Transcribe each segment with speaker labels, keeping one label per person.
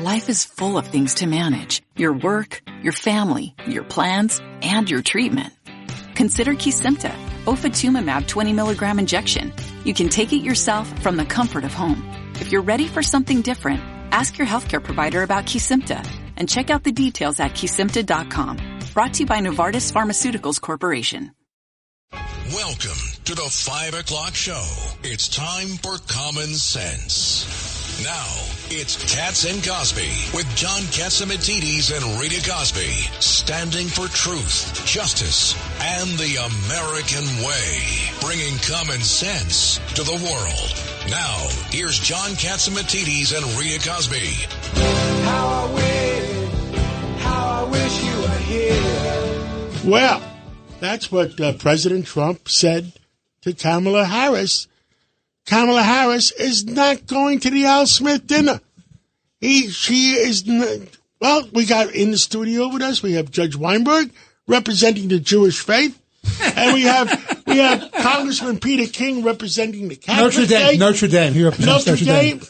Speaker 1: Life is full of things to manage. Your work, your family, your plans, and your treatment. Consider Kesimpta, ofatumumab 20 milligram injection. You can take it yourself from the comfort of home. If you're ready for something different, ask your healthcare provider about Kesimpta and check out the details at kesimpta.com. Brought to you by Novartis Pharmaceuticals Corporation.
Speaker 2: Welcome to the 5 o'clock show. It's time for Common Sense. Now, it's Katz and Cosby with John Catsimatidis and Rita Cosby, standing for truth, justice, and the American way, bringing common sense to the world. Now, here's John Catsimatidis and Rita Cosby.
Speaker 3: How I wish you were here.
Speaker 4: Well, that's what President Trump said to Kamala Harris. Kamala Harris is not going to the Al Smith dinner. She is not. Well, we got in the studio with us, we have Judge Weinberg representing the Jewish faith. And we have Congressman Peter King representing the Catholic faith.
Speaker 5: Notre Dame. He represents Notre Dame.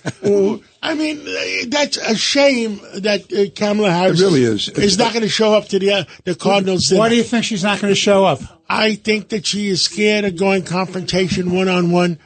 Speaker 4: I mean, that's a shame that Kamala Harris
Speaker 6: really is
Speaker 4: not going to show up to the Cardinals dinner.
Speaker 5: Why do you think she's not going to show up?
Speaker 4: I think that she is scared of going confrontation one-on-one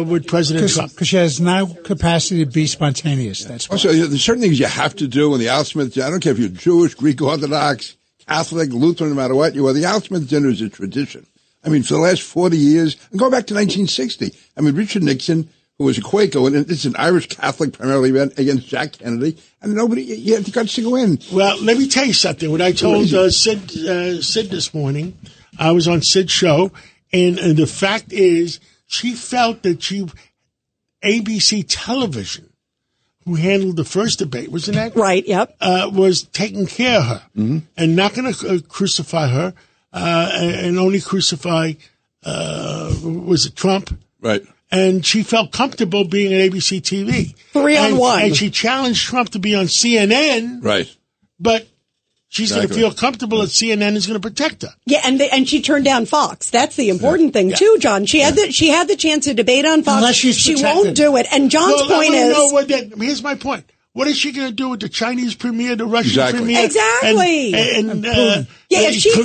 Speaker 4: with President Trump.
Speaker 5: Because she has no capacity to be spontaneous. That's why.
Speaker 6: Also, there's certain things you have to do in the Al Smith. I don't care if you're Jewish, Greek Orthodox, Catholic, Lutheran, no matter what you are. The Al Smith dinner is a tradition. I mean, for the last 40 years, and go back to 1960. I mean, Richard Nixon, who was a Quaker, and it's an Irish Catholic primarily against Jack Kennedy, and you had the guts to go in.
Speaker 4: Well, let me tell you something. When I told Sid this morning, I was on Sid's show, and the fact is, she felt that ABC television, who handled the first debate, wasn't that?
Speaker 7: Right, yep.
Speaker 4: Was taking care of her and not going to crucify her and only crucify, was it Trump?
Speaker 6: Right.
Speaker 4: And she felt comfortable being on ABC TV.
Speaker 7: 3-on-1.
Speaker 4: And she challenged Trump to be on CNN.
Speaker 6: Right.
Speaker 4: But she's going to feel comfortable that CNN is going to protect her.
Speaker 7: Yeah, and she turned down Fox. That's the important thing too, John. She had the chance to debate on Fox.
Speaker 5: Unless she
Speaker 7: won't do it. And John's point is,
Speaker 4: here's my point. What is she going to do with the Chinese premier, the Russian premier,
Speaker 7: exactly,
Speaker 4: and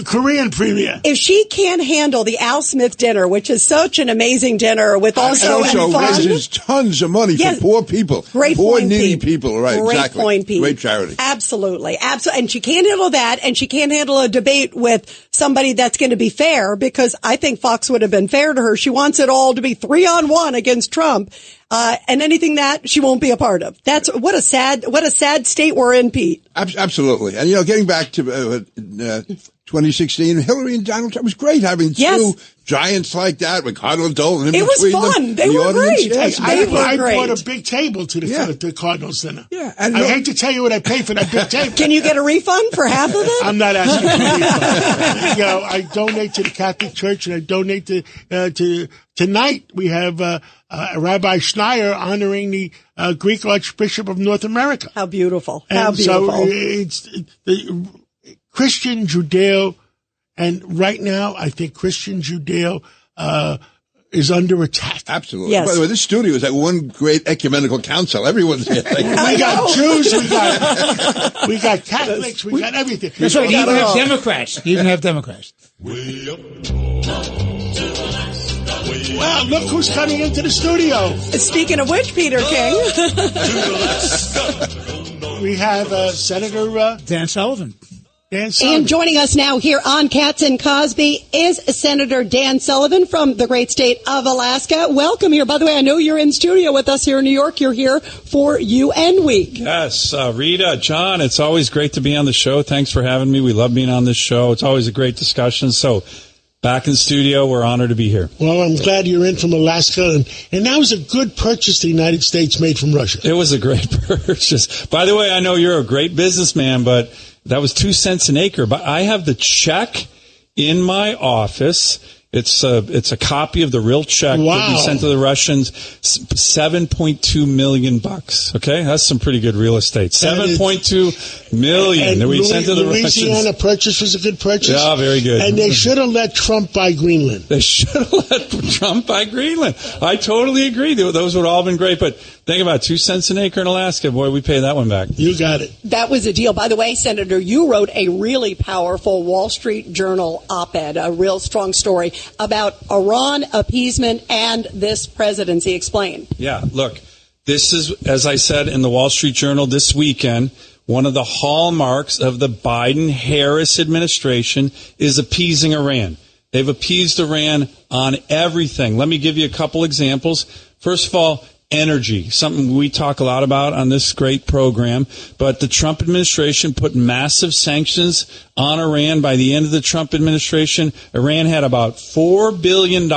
Speaker 4: Korean premier?
Speaker 7: If she can't handle the Al Smith dinner, which is such an amazing dinner with also
Speaker 6: raises tons of money for poor people, poor needy people, right?
Speaker 7: Great point, Pete.
Speaker 6: Great charity,
Speaker 7: absolutely. And she can't handle that, and she can't handle a debate with somebody that's going to be fair, because I think Fox would have been fair to her. She wants it all to be 3-on-1 against Trump. And anything that she won't be a part of. That's what a sad state we're in, Pete.
Speaker 6: Absolutely. And, getting back to 2016, Hillary and Donald Trump was great having two giants like that with Cardinal Dolan.
Speaker 7: It was fun. They were great.
Speaker 4: I bought a big table to the Cardinals dinner.
Speaker 6: Yeah.
Speaker 4: I hate to tell you what I paid for that big table.
Speaker 7: Can you get a refund for half of it?
Speaker 4: I'm not asking for a refund. I donate to the Catholic Church, and I donate to tonight we have Rabbi Schneier honoring the Greek Archbishop of North America.
Speaker 7: How beautiful.
Speaker 4: So it's the Christian Judeo, and right now I think Christian Judeo is under attack.
Speaker 6: Absolutely.
Speaker 7: Yes.
Speaker 6: By the way, this studio is like one great ecumenical council. Everyone's here.
Speaker 4: We got Jews, we got Catholics, we got everything.
Speaker 5: That's right. You even have Democrats. You even have Democrats.
Speaker 4: Well, look who's coming into the studio.
Speaker 7: Speaking of which, Peter King.
Speaker 4: We have Senator
Speaker 5: Dan Sullivan.
Speaker 7: And joining us now here on Katz and Cosby is Senator Dan Sullivan from the great state of Alaska. Welcome here. By the way, I know you're in studio with us here in New York. You're here for UN Week.
Speaker 8: Yes, Rita, John, it's always great to be on the show. Thanks for having me. We love being on this show. It's always a great discussion. So back in the studio, we're honored to be here.
Speaker 4: Well, I'm glad you're in from Alaska. And that was a good purchase the United States made from Russia.
Speaker 8: It was a great purchase. By the way, I know you're a great businessman, but that was 2 cents an acre. But I have the check in my office. It's a copy of the real check that we sent to the Russians. $7.2 million. Okay, that's some pretty good real estate. $7.2 million that we sent to the Russians.
Speaker 4: Louisiana purchase was a good purchase.
Speaker 8: Yeah, very good.
Speaker 4: And they should have let Trump buy Greenland.
Speaker 8: They should have let Trump buy Greenland. I totally agree. Those would all have been great. But think about 2 cents an acre in Alaska. Boy, we pay that one back.
Speaker 4: You got it.
Speaker 7: That was a deal. By the way, Senator, you wrote a really powerful Wall Street Journal op-ed, a real strong story about Iran appeasement and this presidency. Explain.
Speaker 8: Yeah, look, this is, as I said in the Wall Street Journal this weekend, one of the hallmarks of the Biden-Harris administration is appeasing Iran. They've appeased Iran on everything. Let me give you a couple examples. First of all, energy, something we talk a lot about on this great program. But the Trump administration put massive sanctions on Iran. By the end of the Trump administration, Iran had about $4 billion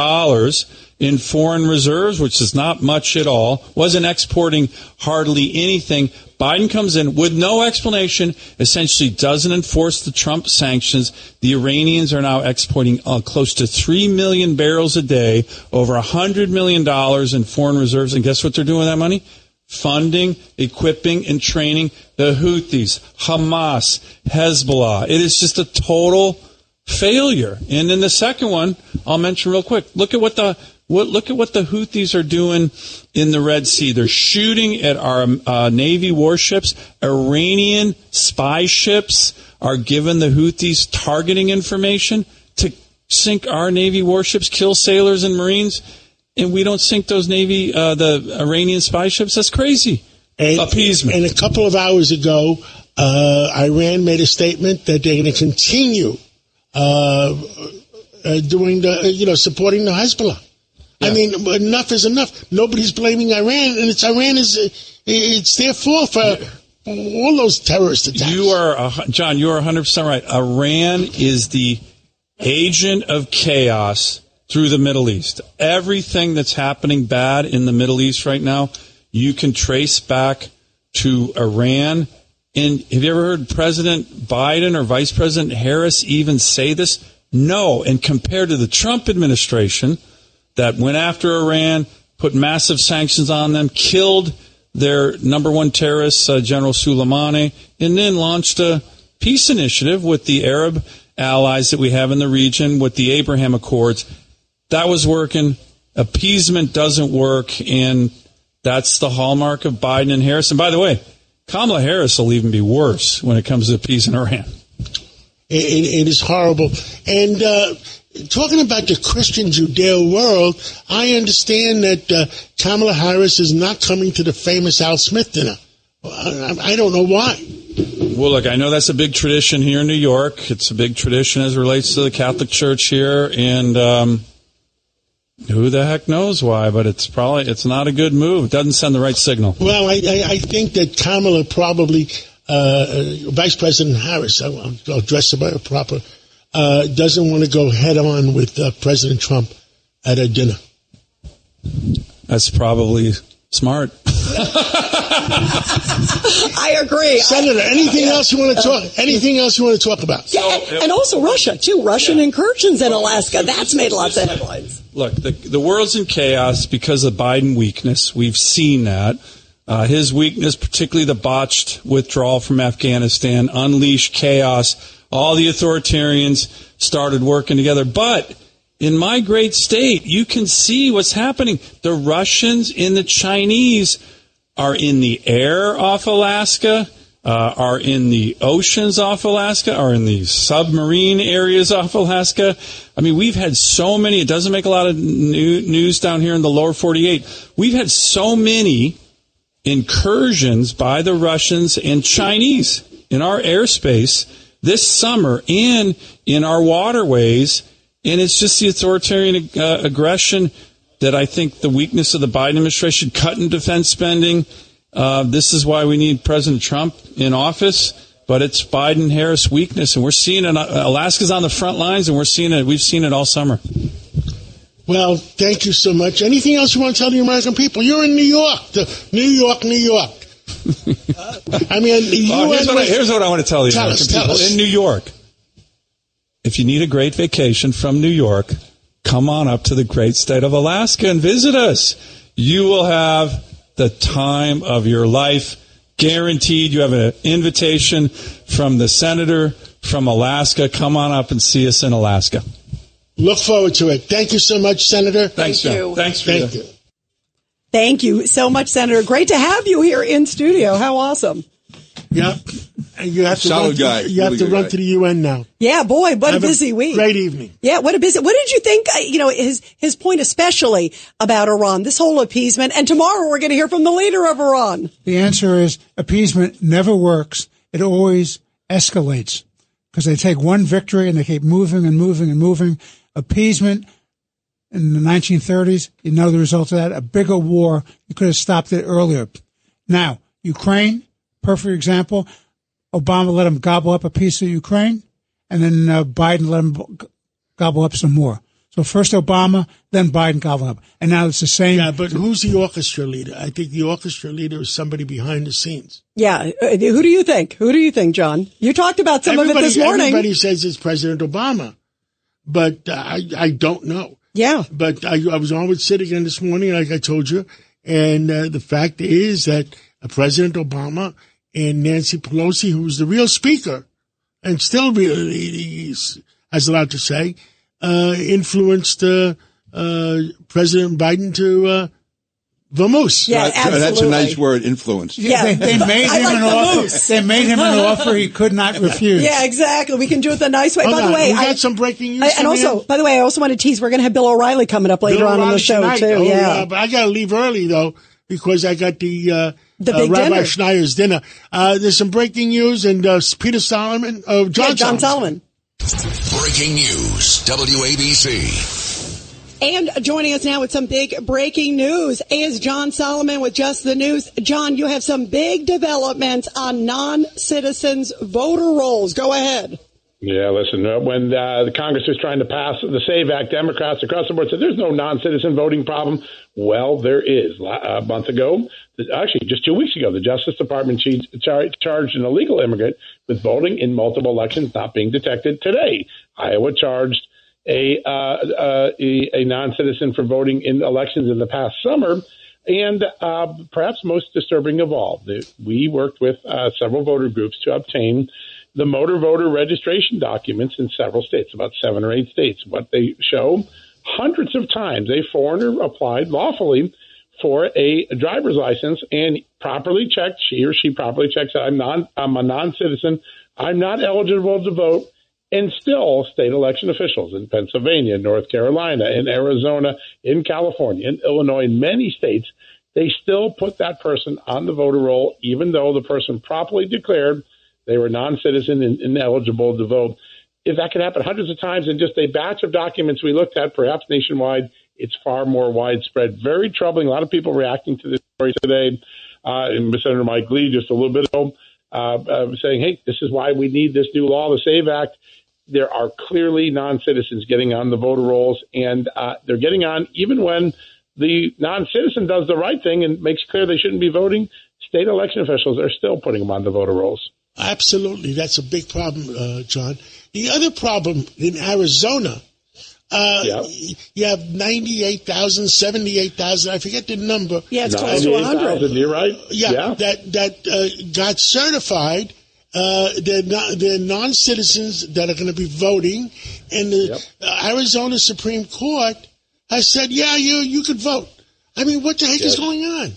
Speaker 8: in foreign reserves, which is not much at all, wasn't exporting hardly anything. Biden comes in with no explanation, essentially doesn't enforce the Trump sanctions. The Iranians are now exporting close to 3 million barrels a day, over $100 million in foreign reserves. And guess what they're doing with that money? Funding, equipping, and training the Houthis, Hamas, Hezbollah. It is just a total failure. And then the second one, I'll mention real quick. Look at what the Houthis are doing in the Red Sea. They're shooting at our Navy warships. Iranian spy ships are giving the Houthis targeting information to sink our Navy warships, kill sailors and Marines, and we don't sink those the Iranian spy ships. That's crazy. Appeasement.
Speaker 4: And a couple of hours ago, Iran made a statement that they're going to continue supporting the Hezbollah. Yeah. I mean, enough is enough. Nobody's blaming Iran, and it's their fault for all those terrorist attacks.
Speaker 8: John, you are 100% right. Iran is the agent of chaos through the Middle East. Everything that's happening bad in the Middle East right now, you can trace back to Iran. And have you ever heard President Biden or Vice President Harris even say this? No. And compared to the Trump administration that went after Iran, put massive sanctions on them, killed their number one terrorist, General Soleimani, and then launched a peace initiative with the Arab allies that we have in the region, with the Abraham Accords. That was working. Appeasement doesn't work, and that's the hallmark of Biden and Harris. And by the way, Kamala Harris will even be worse when it comes to appeasing Iran.
Speaker 4: It is horrible. And talking about the Christian Judeo world, I understand that Kamala Harris is not coming to the famous Al Smith dinner. I don't know why.
Speaker 8: Well, look, I know that's a big tradition here in New York. It's a big tradition as it relates to the Catholic Church here, and who the heck knows why, but it's not a good move. It doesn't send the right signal.
Speaker 4: Well, I think that Kamala probably, Vice President Harris, I'll address her proper, doesn't want to go head on with President Trump at a dinner.
Speaker 8: That's probably smart.
Speaker 7: I agree.
Speaker 4: Senator, anything else you want to talk? Anything else you want to talk about?
Speaker 7: Yeah, and also Russia too. Russian incursions in Alaska. That's made lots of headlines.
Speaker 8: Look, the world's in chaos because of Biden weakness. We've seen that. His weakness, particularly the botched withdrawal from Afghanistan, unleashed chaos. All the authoritarians started working together. But in my great state, you can see what's happening. The Russians and the Chinese are in the air off Alaska, are in the oceans off Alaska, are in the submarine areas off Alaska. I mean, we've had so many. It doesn't make a lot of news down here in the lower 48. We've had so many incursions by the Russians and Chinese in our airspace this summer and in our waterways. And it's just the authoritarian aggression that I think the weakness of the Biden administration, cutting defense spending. This is why we need President Trump in office. But it's Biden-Harris weakness, and we're seeing it. Alaska's on the front lines, and we're seeing it. We've seen it all summer.
Speaker 4: Well, thank you so much. Anything else you want to tell the American people? You're in New York, New York. I mean,
Speaker 8: here's what I want to tell the American people in New York. If you need a great vacation from New York, come on up to the great state of Alaska and visit us. You will have the time of your life. Guaranteed. You have an invitation from the senator from Alaska. Come on up and see us in Alaska.
Speaker 4: Look forward to it. Thank you so much, Senator.
Speaker 8: Thanks,
Speaker 7: Thank
Speaker 8: John.
Speaker 7: you.
Speaker 8: Thanks for
Speaker 4: Thank you.
Speaker 7: Thank you so much, Senator. Great to have you here in studio. How awesome.
Speaker 4: Yep. And you have to
Speaker 6: Solid
Speaker 4: run to,
Speaker 6: guy.
Speaker 4: You have
Speaker 6: Really
Speaker 4: to
Speaker 6: good
Speaker 4: run
Speaker 6: guy.
Speaker 4: to the UN now.
Speaker 7: Yeah, boy, what a
Speaker 4: Have
Speaker 7: busy week.
Speaker 4: Great evening.
Speaker 7: Yeah, what did you think, his point especially about Iran, this whole appeasement, and tomorrow we're going to hear from the leader of Iran.
Speaker 5: The answer is appeasement never works. It always escalates because they take one victory and they keep moving and moving and moving. Appeasement in the 1930s, you know the result of that, a bigger war. You could have stopped it earlier. Now, Ukraine, perfect example. Obama let him gobble up a piece of Ukraine, and then Biden let him gobble up some more. So first Obama, then Biden gobbled up. And now it's the same.
Speaker 4: Yeah, but who's the orchestra leader? I think the orchestra leader is somebody behind the scenes.
Speaker 7: Yeah, who do you think? Who do you think, John? You talked about some of it this morning.
Speaker 4: Everybody says it's President Obama, but I don't know.
Speaker 7: Yeah.
Speaker 4: But I was on with Sid again this morning, like I told you, and the fact is that President Obama and Nancy Pelosi, who was the real speaker, and still he's has a lot to say, influenced President Biden to vamoose.
Speaker 7: Yeah, absolutely.
Speaker 6: That's a nice word, influence.
Speaker 7: Yeah.
Speaker 5: They made him an offer. They made him an offer he could not refuse.
Speaker 7: Yeah, exactly. We can do it the nice way. By the way,
Speaker 4: we got some breaking news.
Speaker 7: and also, by the way, I also want to tease, we're going to have Bill O'Reilly coming up later on in the show,
Speaker 4: tonight.
Speaker 7: too.
Speaker 4: Oh,
Speaker 7: yeah.
Speaker 4: But I got to leave early, though, because I got the
Speaker 7: big
Speaker 4: Rabbi
Speaker 7: dinner.
Speaker 4: Schneyer's dinner. There's some breaking news, and Peter Solomon, John
Speaker 7: Solomon.
Speaker 2: Breaking news, WABC.
Speaker 7: And joining us now with some big breaking news is John Solomon with Just the News. John, you have some big developments on non-citizens voter rolls. Go ahead.
Speaker 9: Yeah, listen, when the Congress was trying to pass the SAVE Act, Democrats across the board said there's no non-citizen voting problem. Well, there is. A month ago, actually just 2 weeks ago, the Justice Department charged an illegal immigrant with voting in multiple elections not being detected. Today, Iowa charged a non-citizen for voting in elections in the past summer. And perhaps most disturbing of all, we worked with several voter groups to obtain the motor voter registration documents in several states, about 7 or 8 states. What they show, hundreds of times a foreigner applied lawfully for a driver's license and properly checked, she or she properly checks, I'm a non-citizen, I'm not eligible to vote. And still, state election officials in Pennsylvania, North Carolina, in Arizona, in California, in Illinois, in many states, they still put that person on the voter roll, even though the person properly declared they were non-citizen and ineligible to vote. If that could happen hundreds of times in just a batch of documents we looked at, perhaps nationwide, it's far more widespread. Very troubling. A lot of people reacting to this story today. And Senator Mike Lee just a little bit ago saying, hey, this is why we need this new law, the SAVE Act. There are clearly non-citizens getting on the voter rolls, and they're getting on even when the non-citizen does the right thing and makes clear they shouldn't be voting. State election officials are still putting them on the voter rolls.
Speaker 4: Absolutely. That's a big problem, John. The other problem in Arizona, you have 98,000, 78,000, I forget the number.
Speaker 7: Yeah, it's close to 100.
Speaker 9: You're right.
Speaker 4: Yeah. That got certified. They're non-citizens that are going to be voting, and the Arizona Supreme Court has said, you could vote. I mean, what the heck is going on?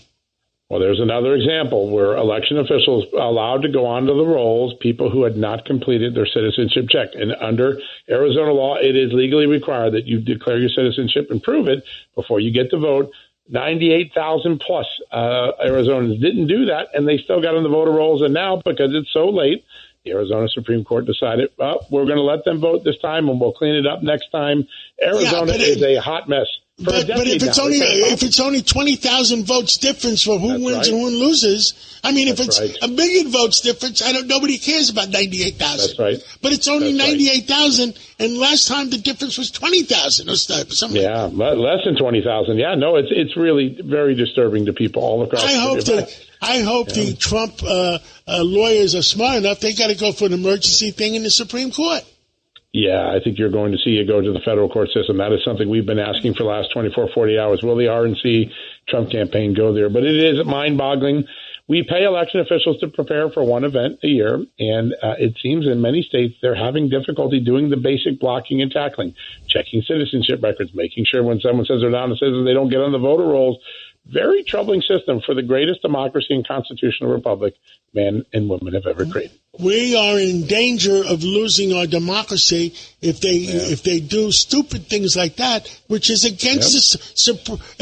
Speaker 9: Well, there's another example where election officials allowed to go onto the rolls people who had not completed their citizenship check. And under Arizona law, it is legally required that you declare your citizenship and prove it before you get to vote. 98,000 plus Arizonans didn't do that, and they still got on the voter rolls. And now, because it's so late, the Arizona Supreme Court decided, well, we're going to let them vote this time, and we'll clean it up next time. Arizona is a hot mess.
Speaker 4: But if it's only 20,000 votes difference for who wins and who loses, I mean, if it's a million votes difference, nobody cares about 98,000.
Speaker 9: That's right.
Speaker 4: But it's only 98,000, and last time the difference was 20,000 or something.
Speaker 9: Yeah, less than 20,000. Yeah, no, it's really very disturbing to people all across.
Speaker 4: I hope the Trump lawyers are smart enough. They got to go for an emergency thing in the Supreme Court.
Speaker 9: Yeah, I think you're going to see it go to the federal court system. That is something we've been asking for the last 24, 40 hours. Will the RNC Trump campaign go there? But it is mind-boggling. We pay election officials to prepare for one event a year, and it seems in many states they're having difficulty doing the basic blocking and tackling, checking citizenship records, making sure when someone says they're down a citizen, they don't get on the voter rolls. Very troubling system for the greatest democracy and constitutional republic men and women have ever created.
Speaker 4: We are in danger of losing our democracy if they do stupid things like that, which is against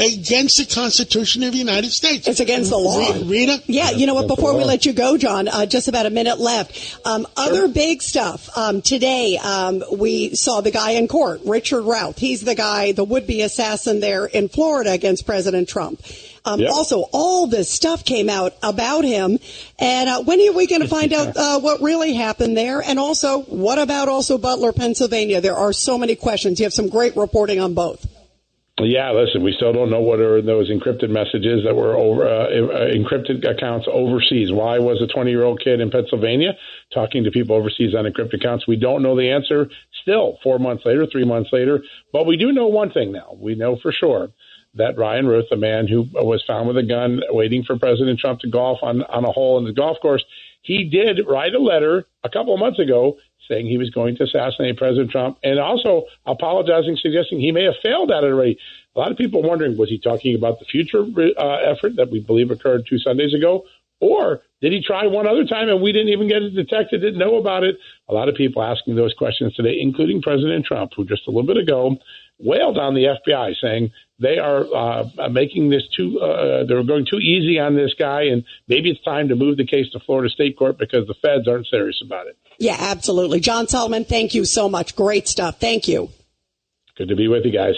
Speaker 4: against the Constitution of the United States.
Speaker 7: It's against the law.
Speaker 4: Rita?
Speaker 7: Yeah, you know what? Before we let you go, John, just about a minute left. Other big stuff. Today, we saw the guy in court, Richard Routh. He's the guy, the would-be assassin there in Florida against President Trump. Also, all this stuff came out about him. And when are we going to find out what really happened there? And also, what about also Butler, Pennsylvania? There are so many questions. You have some great reporting on both.
Speaker 9: Yeah, listen, we still don't know what are those encrypted messages that were over encrypted accounts overseas. Why was a 20-year-old kid in Pennsylvania talking to people overseas on encrypted accounts? We don't know the answer still 4 months later, 3 months later. But we do know one thing now. We know for sure that Ryan Ruth, the man who was found with a gun waiting for President Trump to golf on a hole in the golf course, he did write a letter a couple of months ago saying he was going to assassinate President Trump and also apologizing, suggesting he may have failed at it already. A lot of people are wondering, was he talking about the future effort that we believe occurred 2 Sundays ago? Or did he try one other time and we didn't even get it detected, didn't know about it? A lot of people asking those questions today, including President Trump, who just a little bit ago wailed on the FBI, saying they are making this they're going too easy on this guy, and maybe it's time to move the case to Florida State Court because the feds aren't serious about it.
Speaker 7: Yeah, absolutely. John Solomon, thank you so much. Great stuff. Thank you.
Speaker 9: Good to be with you guys.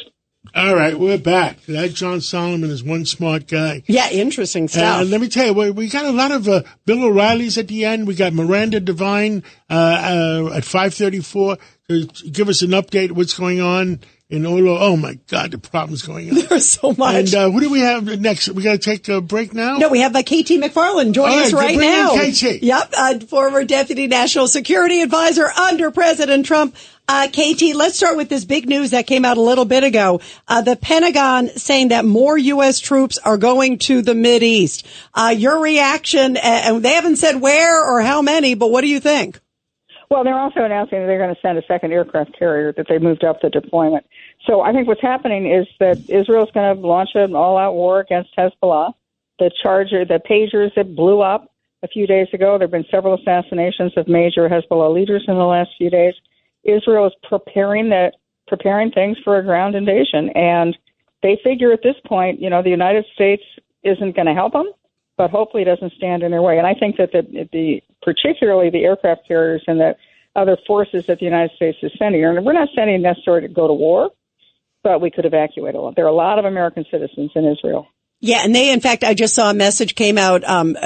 Speaker 4: All right, we're back. That John Solomon is one smart guy.
Speaker 7: Yeah, interesting stuff.
Speaker 4: Let me tell you, we got a lot of Bill O'Reilly's at the end. We got Miranda Devine at 5:34 to give us an update of what's going on in Olo. Oh, my God, the problem's going on.
Speaker 7: There's so much.
Speaker 4: And who do we have next? We got to take a break now?
Speaker 7: No, we have KT McFarland joining us right now.
Speaker 4: KT.
Speaker 7: Yep, former Deputy National Security Advisor under President Trump. KT, let's start with this big news that came out a little bit ago. The Pentagon saying that more U.S. troops are going to the Mideast. Your reaction, and they haven't said where or how many, but what do you think?
Speaker 10: Well, they're also announcing that they're going to send a second aircraft carrier, that they moved up the deployment. So I think what's happening is that Israel's going to launch an all-out war against Hezbollah. The pagers that blew up a few days ago, there have been several assassinations of major Hezbollah leaders in the last few days. Israel is preparing things for a ground invasion, and they figure at this point, the United States isn't going to help them, but hopefully it doesn't stand in their way. And I think that particularly the aircraft carriers and the other forces that the United States is sending, and we're not sending necessarily to go to war, but we could evacuate a lot. There are a lot of American citizens in Israel.
Speaker 7: Yeah, and in fact, I just saw a message came out.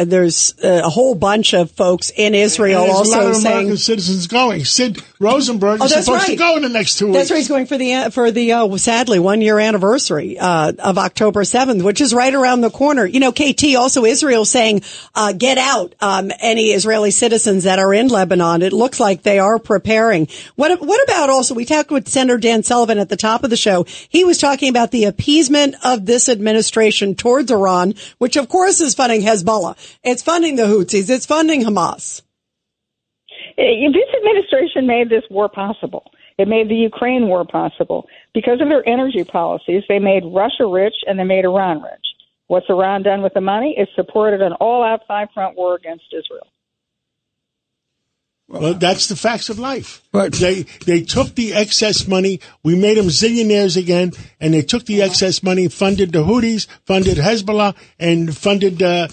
Speaker 7: There's a whole bunch of folks in Israel
Speaker 4: also
Speaker 7: saying.
Speaker 4: There's a lot of American citizens going. Sid Rosenberg is supposed to go in the next 2 weeks.
Speaker 7: That's right. He's going for the sadly 1 year anniversary of October 7th, which is right around the corner. KT, also Israel saying, get out any Israeli citizens that are in Lebanon. It looks like they are preparing. What about also, we talked with Senator Dan Sullivan at the top of the show. He was talking about the appeasement of this administration towards Iran, which of course is funding Hezbollah. It's funding the Houthis. It's funding Hamas.
Speaker 10: This administration made this war possible. It made the Ukraine war possible. Because of their energy policies, they made Russia rich and they made Iran rich. What's Iran done with the money? It supported an all-out five-front war against Israel.
Speaker 4: Well, that's the facts of life.
Speaker 5: Right.
Speaker 4: They took the excess money. We made them zillionaires again, and they took the excess money, funded the Houthis, funded Hezbollah, and funded what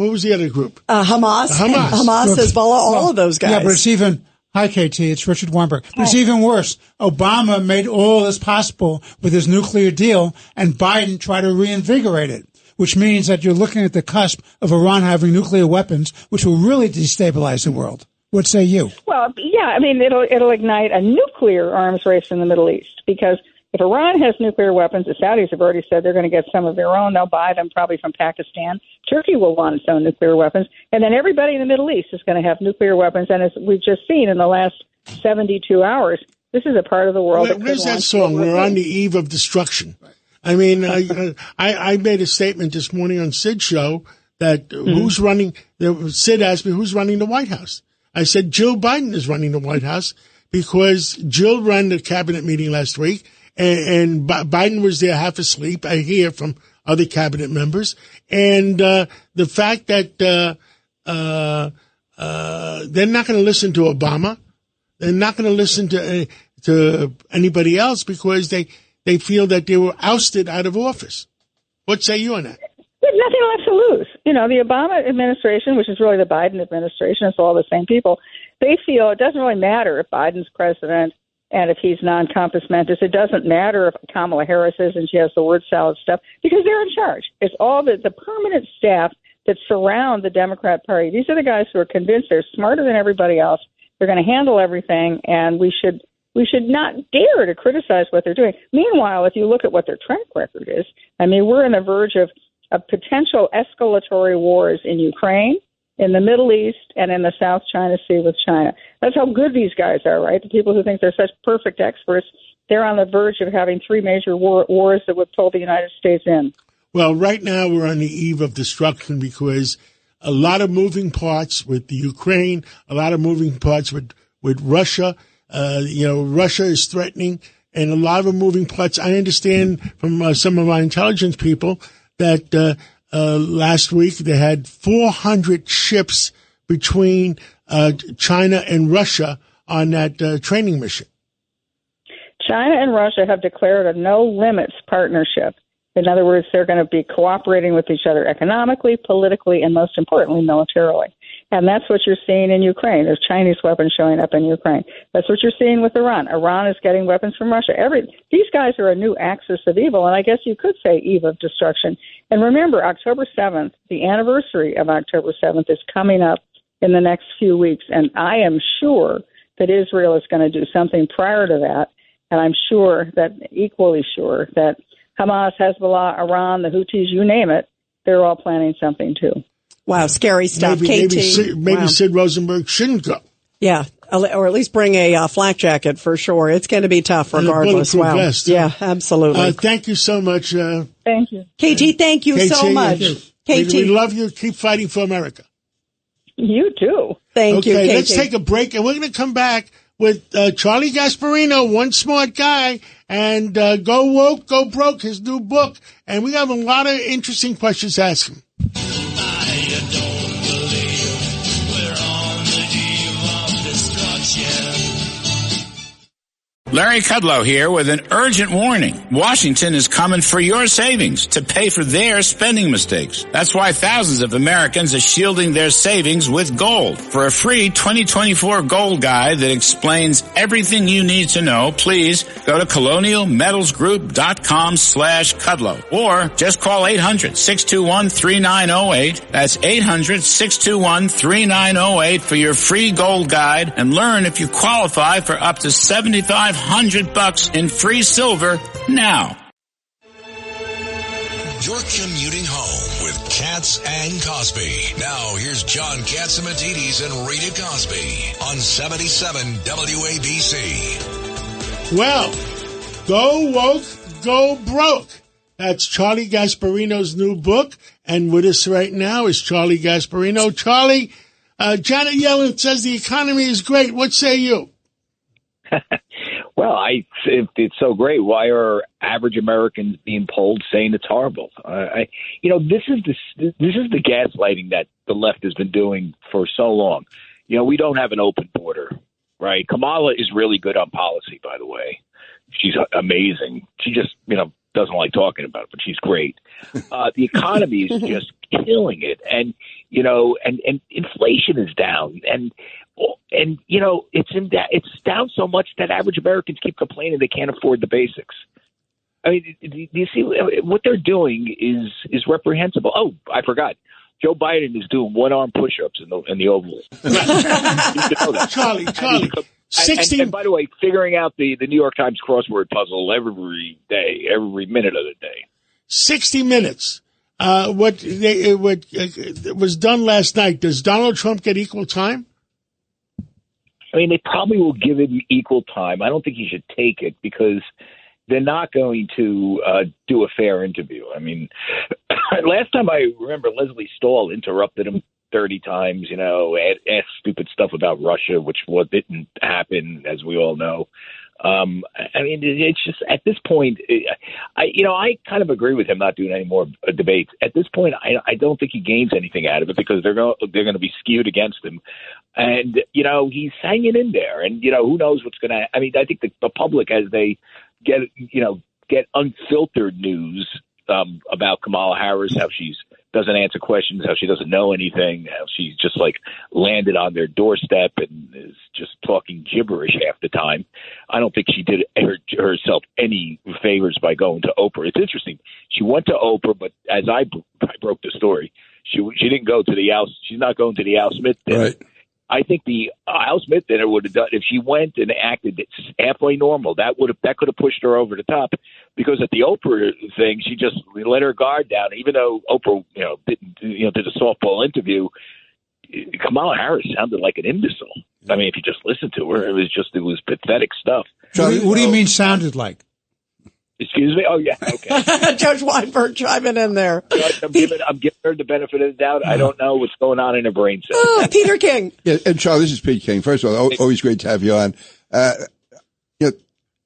Speaker 4: was the other group?
Speaker 7: Hamas, Hezbollah, all of those guys.
Speaker 5: Yeah, but it's even. Hi, KT. It's Richard Weinberg. But it's even worse. Obama made all this possible with his nuclear deal, and Biden tried to reinvigorate it, which means that you're looking at the cusp of Iran having nuclear weapons, which will really destabilize the world. What say you?
Speaker 10: Well, yeah, I mean, it'll ignite a nuclear arms race in the Middle East, because if Iran has nuclear weapons, the Saudis have already said they're going to get some of their own. They'll buy them probably from Pakistan. Turkey will want its own nuclear weapons. And then everybody in the Middle East is going to have nuclear weapons. And as we've just seen in the last 72 hours. This is a part of the world.
Speaker 4: Where's that song? We're on the eve of destruction. I mean, I made a statement this morning on Sid's show that who's running. Sid asked me who's running the White House. I said Jill Biden is running the White House because Jill ran the cabinet meeting last week, and Biden was there half asleep. I hear from other cabinet members, and the fact that they're not going to listen to Obama, they're not going to listen to anybody else because they feel that they were ousted out of office. What say you on that?
Speaker 10: There's nothing left to lose. You know, the Obama administration, which is really the Biden administration, it's all the same people. They feel it doesn't really matter if Biden's president and if he's non-compos mentis. It doesn't matter if Kamala Harris is and she has the word salad stuff because they're in charge. It's all the permanent staff that surround the Democrat Party. These are the guys who are convinced they're smarter than everybody else. They're going to handle everything, and we should not dare to criticize what they're doing. Meanwhile, if you look at what their track record is, I mean, we're on the verge of potential escalatory wars in Ukraine, in the Middle East, and in the South China Sea with China. That's how good these guys are, right? The people who think they're such perfect experts, they're on the verge of having three major wars that would pull the United States in.
Speaker 4: Well, right now we're on the eve of destruction because a lot of moving parts with the Ukraine, a lot of moving parts with Russia. Russia is threatening, and a lot of moving parts. I understand from some of my intelligence people that last week they had 400 ships between China and Russia on that training mission.
Speaker 10: China and Russia have declared a no-limits partnership. In other words, they're going to be cooperating with each other economically, politically, and most importantly, militarily. And that's what you're seeing in Ukraine. There's Chinese weapons showing up in Ukraine. That's what you're seeing with Iran. Iran is getting weapons from Russia. These guys are a new axis of evil, and I guess you could say eve of destruction. And remember, October 7th, the anniversary of October 7th is coming up in the next few weeks, and I am sure that Israel is going to do something prior to that, and I'm equally sure that Hamas, Hezbollah, Iran, the Houthis, you name it, they're all planning something too.
Speaker 7: Wow, scary stuff.
Speaker 4: Maybe
Speaker 7: wow.
Speaker 4: Sid Rosenberg shouldn't go.
Speaker 7: Yeah, or at least bring a flak jacket for sure. It's going to be tough regardless.
Speaker 4: And a
Speaker 7: wow.
Speaker 4: vest,
Speaker 7: yeah, absolutely.
Speaker 4: Thank you so much.
Speaker 10: Thank you.
Speaker 7: KT, thank you so much. KT.
Speaker 4: We love you. Keep fighting for America.
Speaker 10: You too.
Speaker 7: Thank you, KT.
Speaker 4: Let's take a break, and we're going to come back with Charlie Gasparino, One Smart Guy, and Go Woke, Go Broke, his new book. And we have a lot of interesting questions to ask him.
Speaker 11: Larry Kudlow here with an urgent warning. Washington is coming for your savings to pay for their spending mistakes. That's why thousands of Americans are shielding their savings with gold. For a free 2024 gold guide that explains everything you need to know, please go to colonialmetalsgroup.com/Kudlow or just call 800-621-3908. That's 800-621-3908 for your free gold guide and learn if you qualify for up to $7,500 in free silver now.
Speaker 2: You're commuting home with Katz and Cosby. Now here's John Katzimatidis and Rita Cosby on 77 WABC.
Speaker 4: Well, go woke, go broke. That's Charlie Gasparino's new book. And with us right now is Charlie Gasparino. Charlie, Janet Yellen says the economy is great. What say you?
Speaker 12: Well, it's so great. Why are average Americans being polled saying it's horrible? This is the gaslighting that the left has been doing for so long. We don't have an open border, right? Kamala is really good on policy, by the way. She's amazing. She just, doesn't like talking about it, but she's great. The economy is just killing it, and inflation is down, and it's down so much that average Americans keep complaining they can't afford the basics. I mean, do you see what they're doing is reprehensible? Oh, I forgot. Joe Biden is doing one-arm push-ups in the Oval.
Speaker 4: Charlie.
Speaker 12: 60. And by the way, figuring out the New York Times crossword puzzle every day, every minute of the day.
Speaker 4: 60 Minutes. What was done last night. Does Donald Trump get equal time?
Speaker 12: mean, they probably will give him equal time. I don't think he should take it because they're not going to do a fair interview. I mean, last time I remember Leslie Stahl interrupted him 30 times, asked stupid stuff about Russia, which didn't happen, as we all know. I mean, it's just at this point, I kind of agree with him not doing any more debates. At this point, I don't think he gains anything out of it because they're going to be skewed against him. And, he's hanging in there. And, who knows what's going to – I mean, I think the public, as they get unfiltered news about Kamala Harris, how she doesn't answer questions, how she doesn't know anything, how she's just landed on their doorstep and is just talking gibberish half the time. I don't think she did herself any favors by going to Oprah. It's interesting. She went to Oprah, but as I broke the story, she didn't go to the Al. She's not going to the Al Smith dinner. Right. I think the Al Smith dinner would have done if she went and acted halfway normal. That could have pushed her over the top, because at the Oprah thing, she just let her guard down. Even though Oprah, did a softball interview, Kamala Harris sounded like an imbecile. I mean, if you just listened to her, it was pathetic stuff.
Speaker 5: What do you mean sounded like?
Speaker 12: Excuse me? Oh, yeah. Okay.
Speaker 7: Judge Weinberg chiming in there.
Speaker 12: I'm giving her the benefit of the doubt. I don't know what's going on in her brain cell.
Speaker 7: Oh, Peter King.
Speaker 6: Yeah, and Charlie, this is Pete King. First of all, always great to have you on.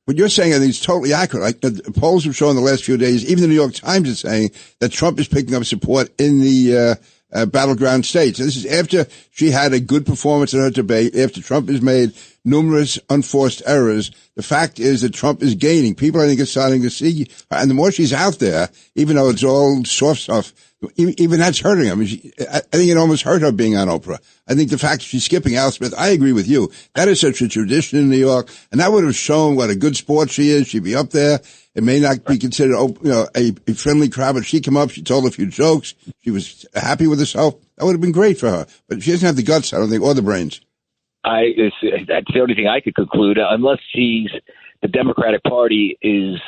Speaker 6: What you're saying, I think, is totally accurate. Like the polls have shown the last few days, even the New York Times is saying that Trump is picking up support in the battleground states. And this is after she had a good performance in her debate, after Trump has made numerous unforced errors. The fact is that Trump is gaining. People, I think, are starting to see her. And the more she's out there, even though it's all soft stuff, even that's hurting her. I mean, I think it almost hurt her being on Oprah. I think the fact that she's skipping Al Smith, I agree with you. That is such a tradition in New York. And that would have shown what a good sport she is. She'd be up there. It may not be considered, a friendly crowd, but she came up, she told a few jokes. She was happy with herself. That would have been great for her. But she doesn't have the guts, I don't think, or the brains.
Speaker 12: That's the only thing I could conclude, unless the Democratic Party is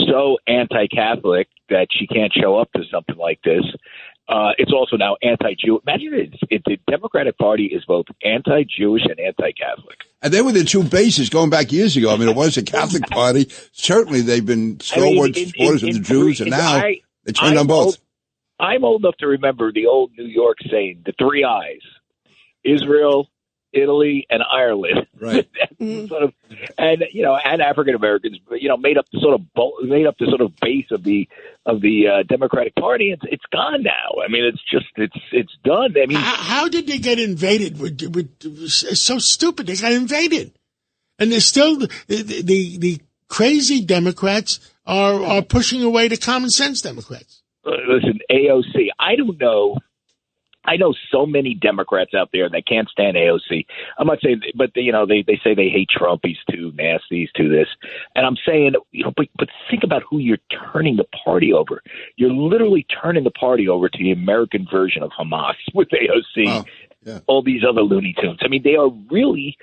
Speaker 12: so anti-Catholic that she can't show up to something like this. It's also now anti-Jew. Imagine the Democratic Party is both anti-Jewish and anti-Catholic.
Speaker 6: And they were the two bases going back years ago. I mean, it was a Catholic party. Certainly they've been stalwart supporters of the Jews, and now they turned on both.
Speaker 12: I'm old enough to remember the old New York saying, the three I's: Israel, Italy, and Ireland.
Speaker 6: Right.
Speaker 12: And African Americans, made up the sort of base of the Democratic Party. It's gone now. I mean, it's done. I mean,
Speaker 4: how did they get invaded? It's so stupid. They got invaded, and they're still the crazy Democrats are pushing away the common sense Democrats.
Speaker 12: Listen, AOC. I don't know. I know so many Democrats out there that can't stand AOC. I'm not saying, but they say they hate Trump. He's too nasty. He's too this. And I'm saying, but think about who you're turning the party over. You're literally turning the party over to the American version of Hamas with AOC. All these other Looney Tunes. I mean, they are really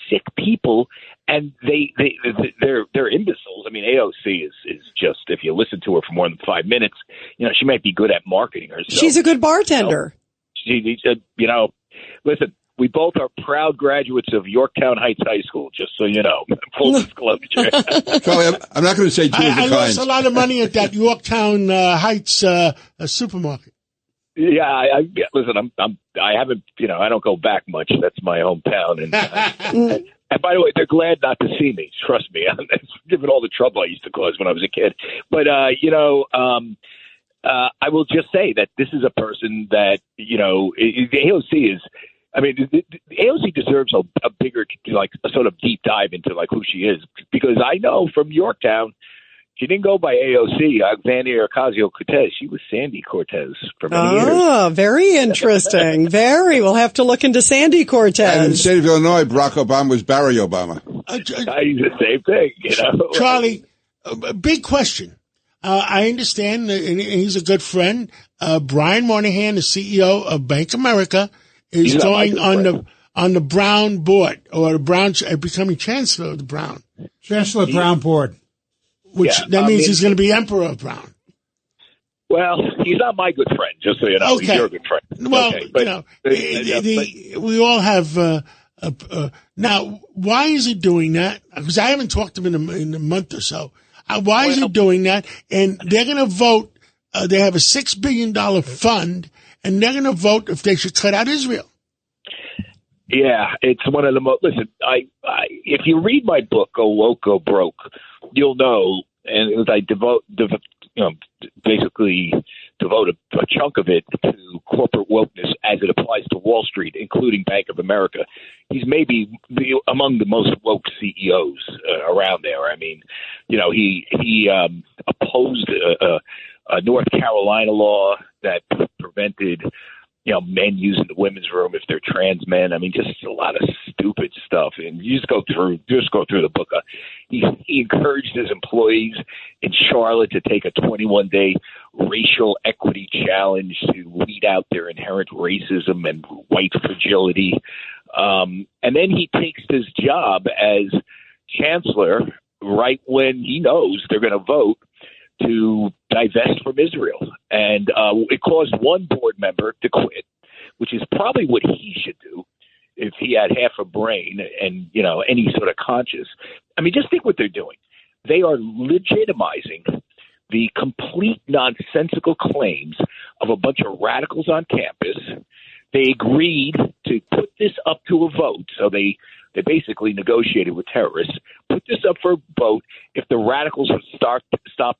Speaker 12: sick people, and they're imbeciles. I mean, AOC is just, if you listen to her for more than 5 minutes, she might be good at marketing herself.
Speaker 7: She's a good bartender.
Speaker 12: Listen, we both are proud graduates of Yorktown Heights High School, just so you know. Full disclosure.
Speaker 6: Charlie, I'm not going to say two of the kinds.
Speaker 4: I lost a lot of money at that Yorktown Heights supermarket.
Speaker 12: Yeah, listen, I haven't, I don't go back much. That's my hometown. And by the way, they're glad not to see me. Trust me. Given all the trouble I used to cause when I was a kid. But, I will just say that this is a person that, the AOC is, I mean, the AOC deserves a bigger, a sort of deep dive into, who she is. Because I know from Yorktown, she didn't go by AOC, Alexandria Ocasio-Cortez. She was Sandy Cortez for many years.
Speaker 7: Oh, very interesting. We'll have to look into Sandy Cortez.
Speaker 6: And in the state of Illinois, Barack Obama was Barry Obama.
Speaker 12: He's the same thing,
Speaker 4: Charlie, a big question. I understand, and he's a good friend. Brian Moynihan, the CEO of Bank of America, is going on the Brown board, or the Brown, becoming Chancellor of the Brown.
Speaker 5: Chancellor of Brown board.
Speaker 4: That means he's going to be Emperor of Brown.
Speaker 12: Well, he's not my good friend, just so you know.
Speaker 4: Okay.
Speaker 12: He's your good friend.
Speaker 4: Well,
Speaker 12: okay, but,
Speaker 4: we all have Now, why is he doing that? Because I haven't talked to him in a month or so. Why is he doing that? And they're going to vote. They have a $6 billion fund, and they're going to vote if they should cut out Israel.
Speaker 12: Yeah, it's one of the most. Listen, if you read my book, Go Woke, Go Broke, you'll know. And I basically devote a chunk of it to corporate wokeness as it applies to Wall Street, including Bank of America. He's maybe among the most woke CEOs around there. I mean, he opposed a North Carolina law that prevented men using the women's room if they're trans men. I mean, just a lot of stupid stuff. And you just go through the book. He encouraged his employees in Charlotte to take a 21-day racial equity challenge to weed out their inherent racism and white fragility. And then he takes his job as chancellor right when he knows they're going to vote to divest from Israel. And it caused one board member to quit, which is probably what he should do if he had half a brain and, any sort of conscience. I mean, just think what they're doing. They are legitimizing the complete nonsensical claims of a bunch of radicals on campus. They agreed to put this up to a vote, so they basically negotiated with terrorists, put this up for a vote if the radicals would stop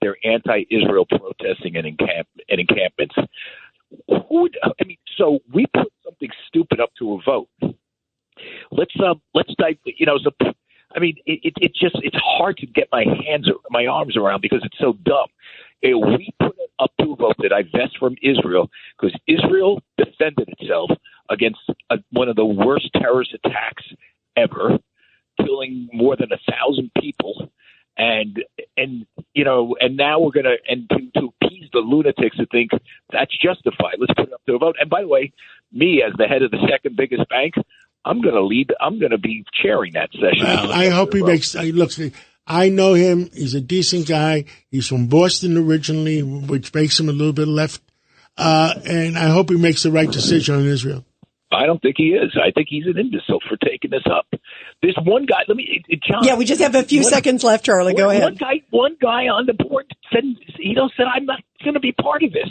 Speaker 12: their anti-Israel protesting and encampments. So we put something stupid up to a vote. Let's dive. It's hard to get my arms around because it's so dumb. We put it up to a vote that divest from Israel because Israel defended itself against one of the worst terrorist attacks ever, killing more than 1,000 people, and now we're gonna to appease the lunatics who think that's justified. Let's put it up to a vote. And by the way, me as the head of the second biggest bank, I'm going to lead. I'm going to be chairing that session.
Speaker 4: Well, I hope he makes. Look, I know him. He's a decent guy. He's from Boston originally, which makes him a little bit left. And I hope he makes the right decision on Israel.
Speaker 12: I don't think he is. I think he's an imbecile for taking this up. There's one guy. John.
Speaker 7: Yeah, we just have a few seconds left, Charlie. Go ahead.
Speaker 12: One guy on the board said, said I'm not going to be part of this.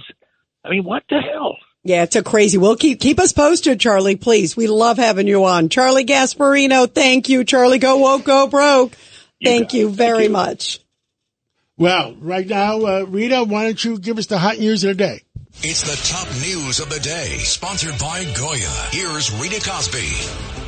Speaker 12: I mean, what the hell?
Speaker 7: Yeah, it's a crazy. We'll keep us posted, Charlie, please. We love having you on. Charlie Gasparino, thank you. Charlie, go woke, go broke. Thank you very much.
Speaker 4: Well, right now, Rita, why don't you give us the hot news of the day?
Speaker 2: It's the top news of the day, sponsored by Goya. Here's Rita Cosby.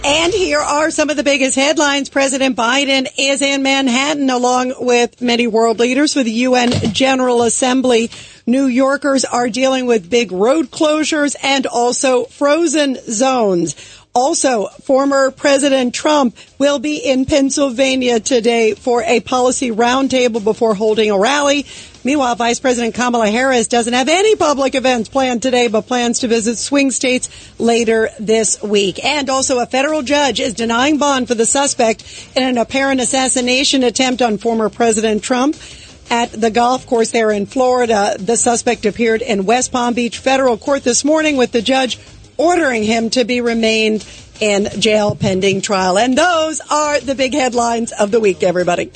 Speaker 7: And here are some of the biggest headlines. President Biden is in Manhattan along with many world leaders for the UN General Assembly. New Yorkers are dealing with big road closures and also frozen zones. Also, former President Trump will be in Pennsylvania today for a policy roundtable before holding a rally. Meanwhile, Vice President Kamala Harris doesn't have any public events planned today, but plans to visit swing states later this week. And also, a federal judge is denying bond for the suspect in an apparent assassination attempt on former President Trump. At the golf course there in Florida, the suspect appeared in West Palm Beach federal court this morning with the judge ordering him to be remained in jail pending trial. And those are the big headlines of the week, everybody.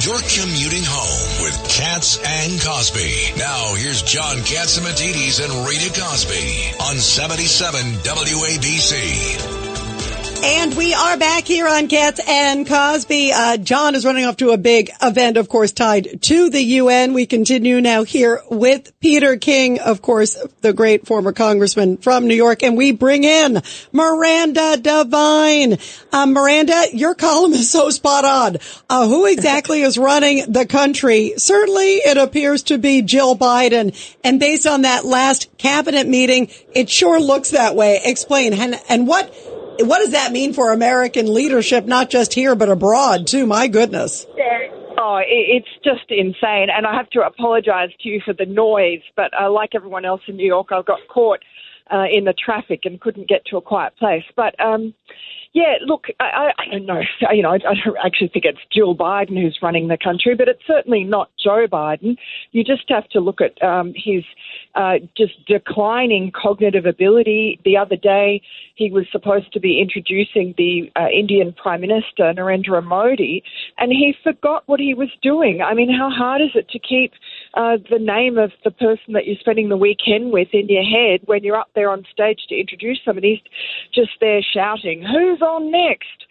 Speaker 2: You're commuting home with Katz and Cosby. Now, here's John Catsimatidis and Rita Cosby on 77 WABC.
Speaker 7: And we are back here on Katz and Cosby. John is running off to a big event, of course, tied to the UN. We continue now here with Peter King, of course, the great former congressman from New York. And we bring in Miranda Devine. Miranda, your column is so spot on. Who exactly is running the country? Certainly it appears to be Jill Biden. And based on that last cabinet meeting, it sure looks that way. Explain. And what does that mean for American leadership, not just here, but abroad, too? My goodness.
Speaker 13: Oh, it's just insane. And I have to apologize to you for the noise. But like everyone else in New York, I got caught in the traffic and couldn't get to a quiet place. But, Yeah, look, I don't know. You know, I don't actually think it's Jill Biden who's running the country, but it's certainly not Joe Biden. You just have to look at his just declining cognitive ability. The other day, he was supposed to be introducing the Indian Prime Minister, Narendra Modi, and he forgot what he was doing. I mean, how hard is it to keep the name of the person that you're spending the weekend with in your head when you're up there on stage to introduce somebody? He's just there shouting, "Who's on next?"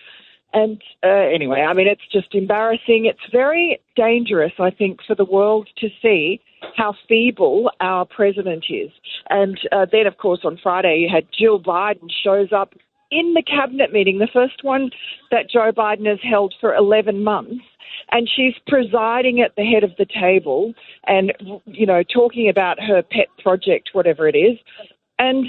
Speaker 13: And anyway, I mean, it's just embarrassing. It's very dangerous, I think, for the world to see how feeble our president is. And then, of course, on Friday, you had Jill Biden shows up in the cabinet meeting, the first one that Joe Biden has held for 11 months. And she's presiding at the head of the table and, you know, talking about her pet project, whatever it is. And,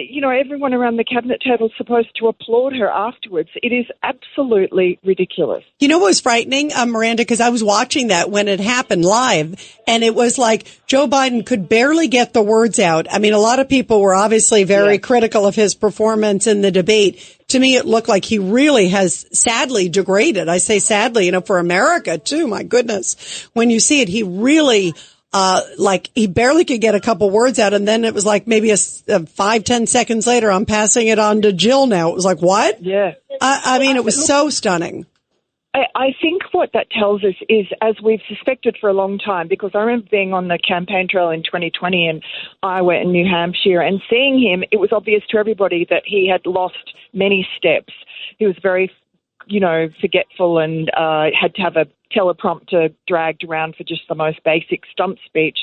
Speaker 13: you know, everyone around the cabinet table is supposed to applaud her afterwards. It is absolutely ridiculous.
Speaker 7: You know what was frightening, Miranda, because I was watching that when it happened live, and it was like Joe Biden could barely get the words out. I mean, a lot of people were obviously very critical of his performance in the debate. To me, it looked like he really has sadly degraded. I say sadly, you know, for America, too. My goodness. When you see it, he really... like he barely could get a couple words out, and then it was like maybe 5-10 seconds later, I'm passing it on to Jill now. It was like, what?
Speaker 13: Yeah.
Speaker 7: I mean, it was so stunning.
Speaker 13: I think what that tells us is, as we've suspected for a long time, because I remember being on the campaign trail in 2020 in Iowa and New Hampshire and seeing him, it was obvious to everybody that he had lost many steps. He was very, you know, forgetful and had to have a teleprompter dragged around for just the most basic stump speech.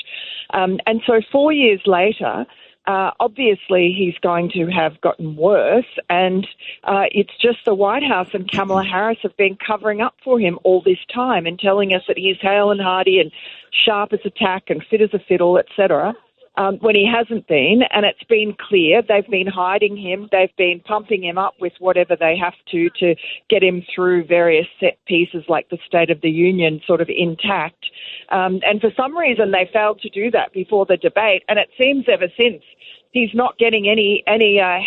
Speaker 13: And so 4 years later, obviously he's going to have gotten worse, and it's just the White House and Kamala Harris have been covering up for him all this time and telling us that he's hale and hearty and sharp as a tack and fit as a fiddle, etc., when he hasn't been, and it's been clear. They've been hiding him. They've been pumping him up with whatever they have to get him through various set pieces like the State of the Union sort of intact. And for some reason, they failed to do that before the debate. And it seems ever since he's not getting any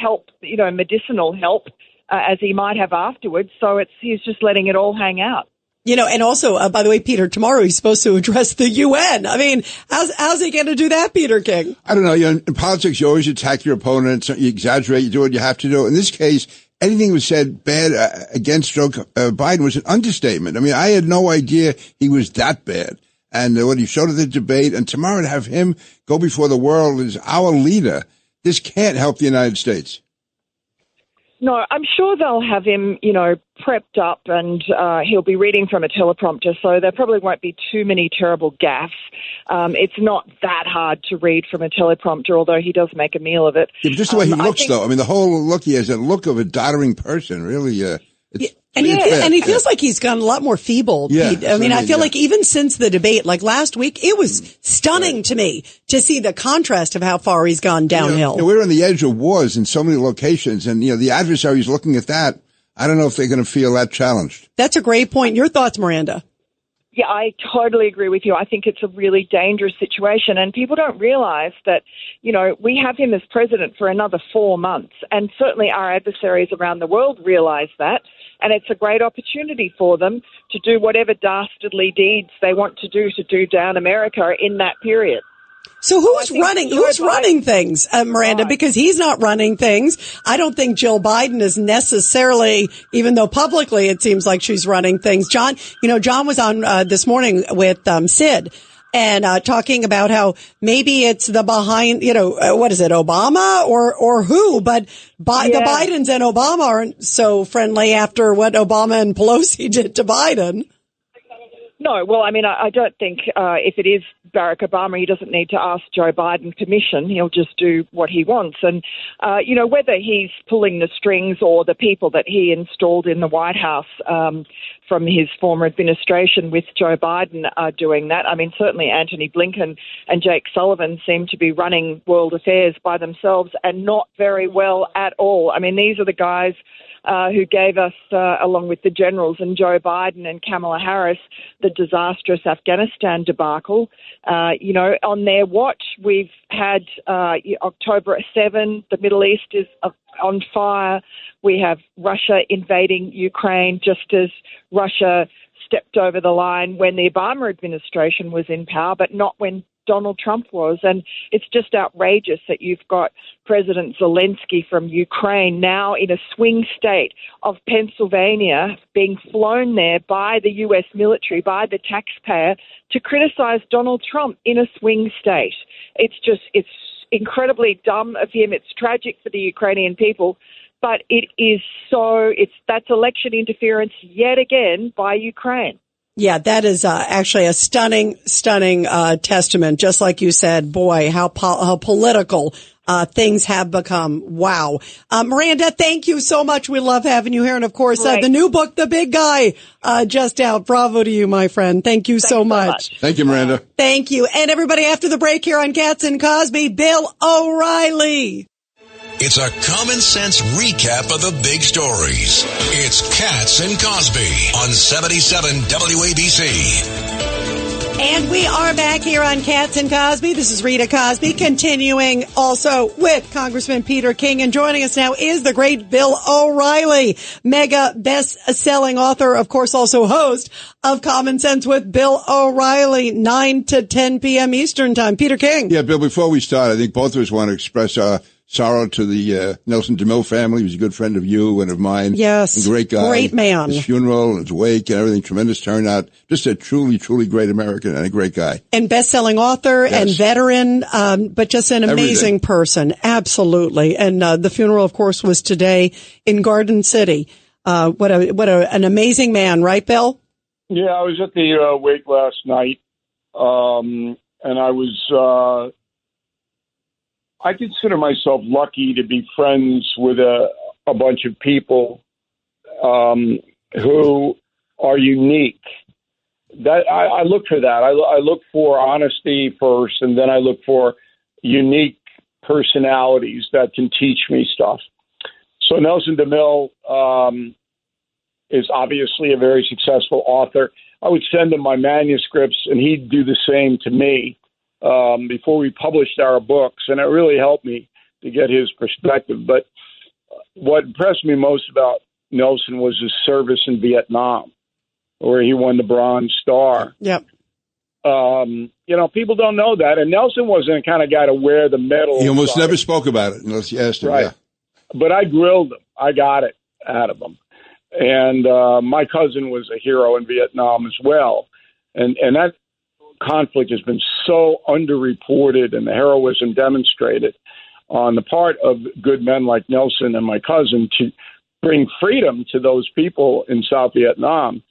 Speaker 13: help, you know, medicinal help, as he might have afterwards. So he's just letting it all hang out.
Speaker 7: You know, and also, by the way, Peter, tomorrow he's supposed to address the UN. I mean, how's he going to do that, Peter King?
Speaker 6: I don't know. You know, in politics, you always attack your opponent. You exaggerate. You do what you have to do. In this case, anything was said bad against Joe Biden was an understatement. I mean, I had no idea he was that bad. And what he showed at the debate, and tomorrow to have him go before the world as our leader, this can't help the United States.
Speaker 13: No, I'm sure they'll have him, you know, prepped up, and he'll be reading from a teleprompter, so there probably won't be too many terrible gaffes. It's not that hard to read from a teleprompter, although he does make a meal of it.
Speaker 6: Yeah, but just the way he looks, though. I mean, the whole look, he has a look of a doddering person, really.
Speaker 7: And he feels like he's gotten a lot more feeble, Pete. I mean, I feel like even since the debate, like last week, it was stunning to me to see the contrast of how far he's gone downhill.
Speaker 6: You know, we're on the edge of wars in so many locations, and, you know, the adversary's looking at that. I don't know if they're going to feel that challenged.
Speaker 7: That's a great point. Your thoughts, Miranda?
Speaker 13: Yeah, I totally agree with you. I think it's a really dangerous situation, and people don't realize that, you know, we have him as president for another 4 months, and certainly our adversaries around the world realize that. And it's a great opportunity for them to do whatever dastardly deeds they want to do down America in that period.
Speaker 7: So who's running things, Miranda? Right. Because he's not running things. I don't think Jill Biden is necessarily, even though publicly it seems like she's running things. John was on this morning with Sid. And talking about how maybe it's the behind, you know, what is it, Obama or who? But the Bidens and Obama aren't so friendly after what Obama and Pelosi did to Biden.
Speaker 13: No, well, I mean, I don't think if it is Barack Obama, he doesn't need to ask Joe Biden permission. He'll just do what he wants. And, you know, whether he's pulling the strings or the people that he installed in the White House from his former administration with Joe Biden are doing that. I mean, certainly Antony Blinken and Jake Sullivan seem to be running world affairs by themselves and not very well at all. I mean, these are the guys who gave us, along with the generals and Joe Biden and Kamala Harris, the disastrous Afghanistan debacle. On their watch, we've had October 7, the Middle East is on fire. We have Russia invading Ukraine just as Russia stepped over the line when the Obama administration was in power, but not when Donald Trump was. And it's just outrageous that you've got President Zelensky from Ukraine now in a swing state of Pennsylvania being flown there by the U.S. military, by the taxpayer, to criticize Donald Trump in a swing state. It's incredibly dumb of him. It's tragic for the Ukrainian people. But that's election interference yet again by Ukraine.
Speaker 7: Yeah, that is actually a stunning testament. Just like you said, boy, how political things have become. Wow. Miranda, thank you so much. We love having you here. And of course, the new book, The Big Guy, just out. Bravo to you, my friend. Thank you so much.
Speaker 6: Thank you, Miranda.
Speaker 7: Thank you. And everybody, after the break here on Katz and Cosby, Bill O'Reilly.
Speaker 2: It's a common sense recap of the big stories. It's Katz and Cosby on 77 WABC.
Speaker 7: And we are back here on Katz and Cosby. This is Rita Cosby, continuing also with Congressman Peter King. And joining us now is the great Bill O'Reilly, mega best-selling author, of course, also host of Common Sense with Bill O'Reilly, 9 to 10 p.m. Eastern Time. Peter King.
Speaker 6: Yeah, Bill, before we start, I think both of us want to express our sorrow to the Nelson DeMille family. He was a good friend of you and of mine.
Speaker 7: Yes.
Speaker 6: A great guy.
Speaker 7: Great man.
Speaker 6: His funeral and his wake and everything, tremendous turnout. Just a truly, truly great American and a great guy.
Speaker 7: And best-selling author and veteran, but just an amazing person. Absolutely. And the funeral, of course, was today in Garden City. An amazing man, right, Bill?
Speaker 14: Yeah, I was at the wake last night, and I was... I consider myself lucky to be friends with a bunch of people who are unique. That I look for that. I look for honesty first, and then I look for unique personalities that can teach me stuff. So Nelson DeMille is obviously a very successful author. I would send him my manuscripts, and he'd do the same to me. Before we published our books, and it really helped me to get his perspective. But what impressed me most about Nelson was his service in Vietnam, where he won the Bronze Star.
Speaker 7: Yep.
Speaker 14: People don't know that, and Nelson wasn't the kind of guy to wear the medal.
Speaker 6: He almost never spoke about it unless you asked him.
Speaker 14: Right.
Speaker 6: Yeah.
Speaker 14: But I grilled him. I got it out of him. And my cousin was a hero in Vietnam as well. And that conflict has been so underreported, and the heroism demonstrated on the part of good men like Nelson and my cousin to bring freedom to those people in South Vietnam.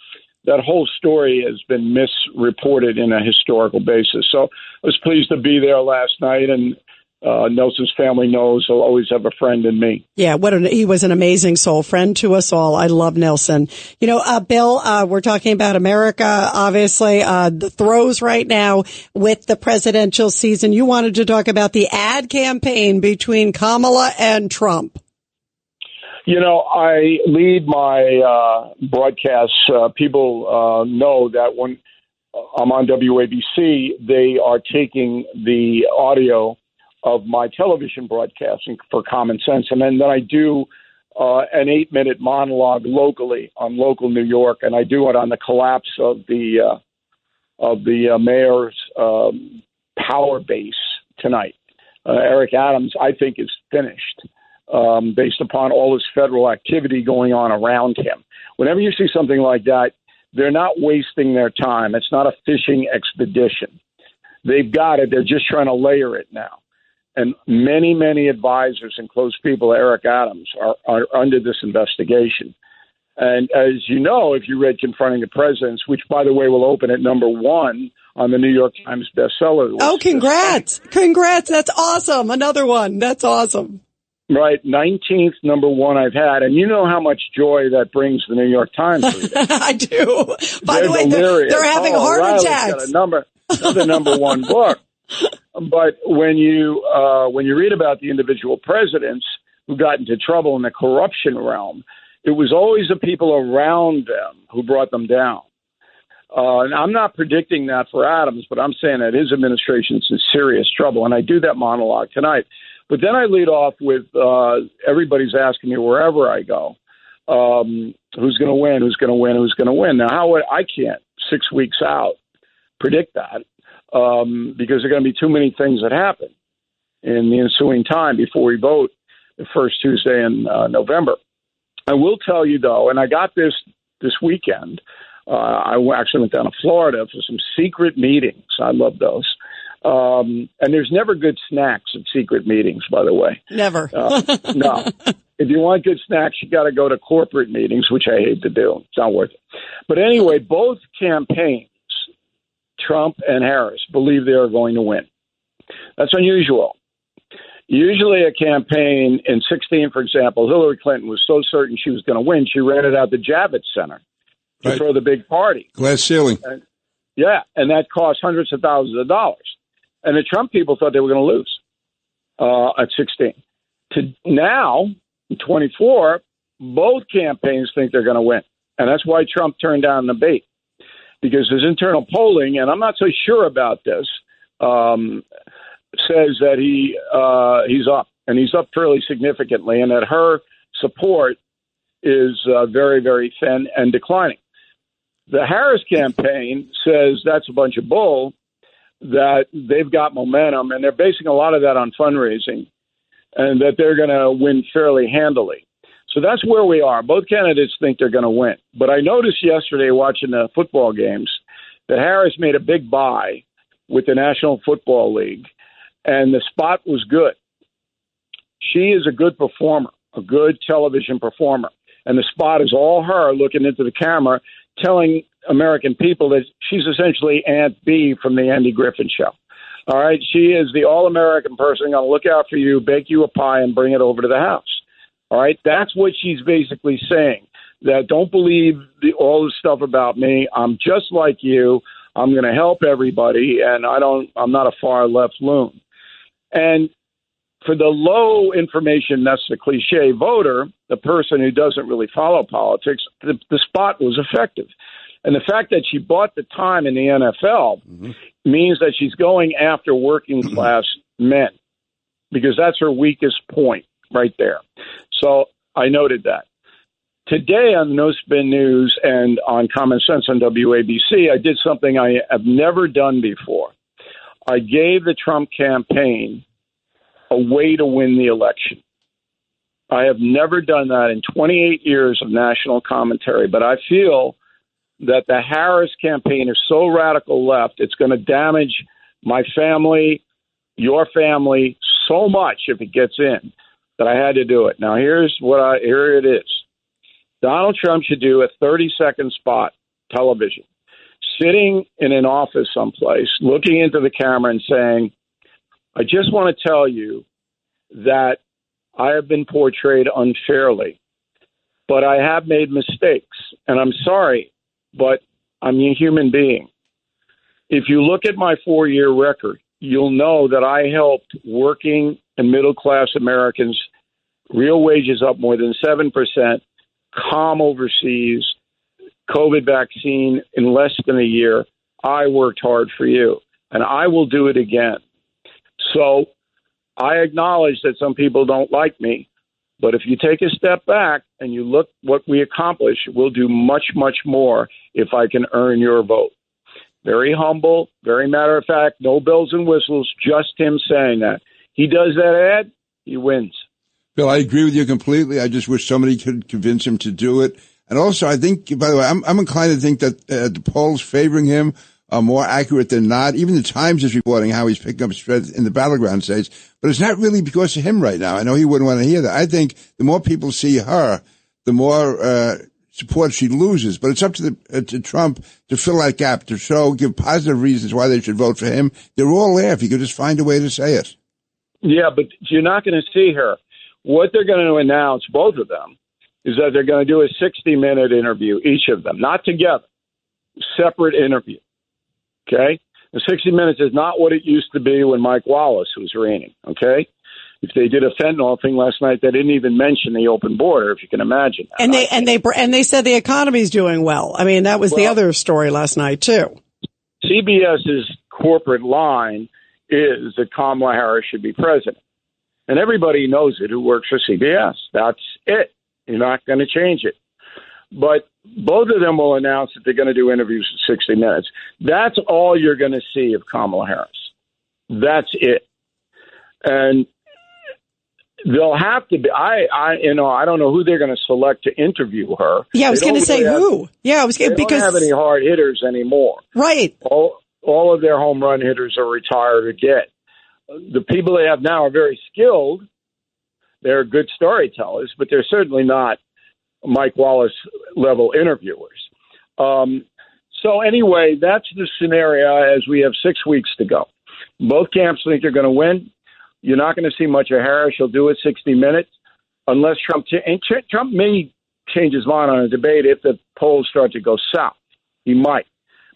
Speaker 14: That whole story has been misreported in a historical basis. So I was pleased to be there last night, and Nelson's family knows he'll always have a friend in me.
Speaker 7: Yeah, he was an amazing soul, friend to us all. I love Nelson. Bill, we're talking about America, obviously, the throes right now with the presidential season. You wanted to talk about the ad campaign between Kamala and Trump.
Speaker 14: I lead my broadcasts. People know that when I'm on WABC, they are taking the audio of my television broadcasting for Common Sense. And then I do an 8-minute monologue locally on local New York, and I do it on the collapse of the mayor's power base tonight. Eric Adams, I think, is finished based upon all this federal activity going on around him. Whenever you see something like that, they're not wasting their time. It's not a fishing expedition. They've got it. They're just trying to layer it now. And many, many advisors and close people, Eric Adams, are under this investigation. And as you know, if you read Confronting the Presidents, which, by the way, will open at number 1 on the New York Times bestseller list.
Speaker 7: Oh, congrats. Congrats. That's awesome. Another one. That's awesome.
Speaker 14: Right. 19th number 1 I've had. And you know how much joy that brings the New York Times.
Speaker 7: I do. By the way, they're having heart attacks.
Speaker 14: Got another number 1 book. But when you read about the individual presidents who got into trouble in the corruption realm, It was always the people around them who brought them down. And I'm not predicting that for Adams, but I'm saying that his administration's in serious trouble. And I do that monologue tonight. But then I lead off with everybody's asking me wherever I go, who's going to win, who's going to win, who's going to win. Now, I can't 6 weeks out predict that because there are going to be too many things that happen in the ensuing time before we vote the first Tuesday in November. I will tell you, though, and I got this weekend, I actually went down to Florida for some secret meetings. I love those. And there's never good snacks at secret meetings, by the way.
Speaker 7: Never.
Speaker 14: No. If you want good snacks, you got to go to corporate meetings, which I hate to do. It's not worth it. But anyway, both campaigns, Trump and Harris, believe they are going to win. That's unusual. Usually a campaign in 2016, for example, Hillary Clinton was so certain she was going to win, she rented out the Javits Center to throw the big party.
Speaker 6: Glass ceiling.
Speaker 14: And that cost hundreds of thousands of dollars. And the Trump people thought they were going to lose at 16. To now, in 24, both campaigns think they're going to win. And that's why Trump turned down the debate. Because his internal polling, and I'm not so sure about this, says that he's up. And he's up fairly significantly. And that her support is very, very thin and declining. The Harris campaign says that's a bunch of bull, that they've got momentum, and they're basing a lot of that on fundraising, and that they're going to win fairly handily. So that's where we are. Both candidates think they're going to win. But I noticed yesterday watching the football games that Harris made a big buy with the National Football League, and the spot was good. She is a good performer, a good television performer, and the spot is all her looking into the camera, telling American people that she's essentially Aunt B from the Andy Griffin Show. All right, she is the all-American person going to look out for you, bake you a pie, and bring it over to the house. All right, that's what she's basically saying, that don't believe all the stuff about me. I'm just like you. I'm going to help everybody, and I'm not a far-left loon. And for the low information, that's the cliche voter, the person who doesn't really follow politics, the spot was effective. And the fact that she bought the time in the NFL means that she's going after working class men, because that's her weakest point right there. So I noted that. Today on No Spin News and on Common Sense on WABC, I did something I have never done before. I gave the Trump campaign a way to win the election. I have never done that in 28 years of national commentary, but I feel that the Harris campaign is so radical left, it's going to damage my family, your family, so much if it gets in that I had to do it. Now, here it is. Donald Trump should do a 30-second spot, television, sitting in an office someplace, looking into the camera and saying, I just want to tell you that I have been portrayed unfairly, but I have made mistakes, and I'm sorry, but I'm a human being. If you look at my 4-year record, you'll know that I helped working and middle-class Americans, real wages up more than 7%, calm overseas, COVID vaccine in less than a year. I worked hard for you, and I will do it again. So I acknowledge that some people don't like me, but if you take a step back and you look what we accomplished, we'll do much, much more if I can earn your vote. Very humble, very matter of fact, no bells and whistles, just him saying that. He does that ad, he wins.
Speaker 6: Bill, I agree with you completely. I just wish somebody could convince him to do it. And also, I think, by the way, I'm inclined to think that the polls favoring him are more accurate than not. Even the Times is reporting how he's picking up strength in the battleground states. But it's not really because of him right now. I know he wouldn't want to hear that. I think the more people see her, the more support she loses. But it's up to Trump to fill that gap, to give positive reasons why they should vote for him. They're all there if he could just find a way to say it.
Speaker 14: Yeah, but you're not going to see her. What they're going to announce, both of them, is that they're going to do a 60-minute interview, each of them, not together, separate interview. Okay? The 60 Minutes is not what it used to be when Mike Wallace was reigning. Okay? If they did a fentanyl thing last night, they didn't even mention the open border, if you can imagine.
Speaker 7: And they said the economy's doing well. I mean, that was the other story last night too.
Speaker 14: CBS's corporate line is that Kamala Harris should be president. And everybody knows it who works for CBS. That's it. You're not going to change it. But both of them will announce that they're going to do interviews at 60 Minutes. That's all you're going to see of Kamala Harris. That's it. And they'll have to be. I don't know who they're going to select to interview her.
Speaker 7: Yeah, I was going to say who. Yeah, I was
Speaker 14: they
Speaker 7: because
Speaker 14: don't have any hard hitters anymore.
Speaker 7: Right.
Speaker 14: All of their home run hitters are retired or dead. The people they have now are very skilled. They're good storytellers, but they're certainly not Mike Wallace level interviewers. So anyway, that's the scenario as we have 6 weeks to go. Both camps think they're going to win. You're not going to see much of Harris. She'll do it 60 Minutes unless Trump may change his mind on a debate if the polls start to go south. He might.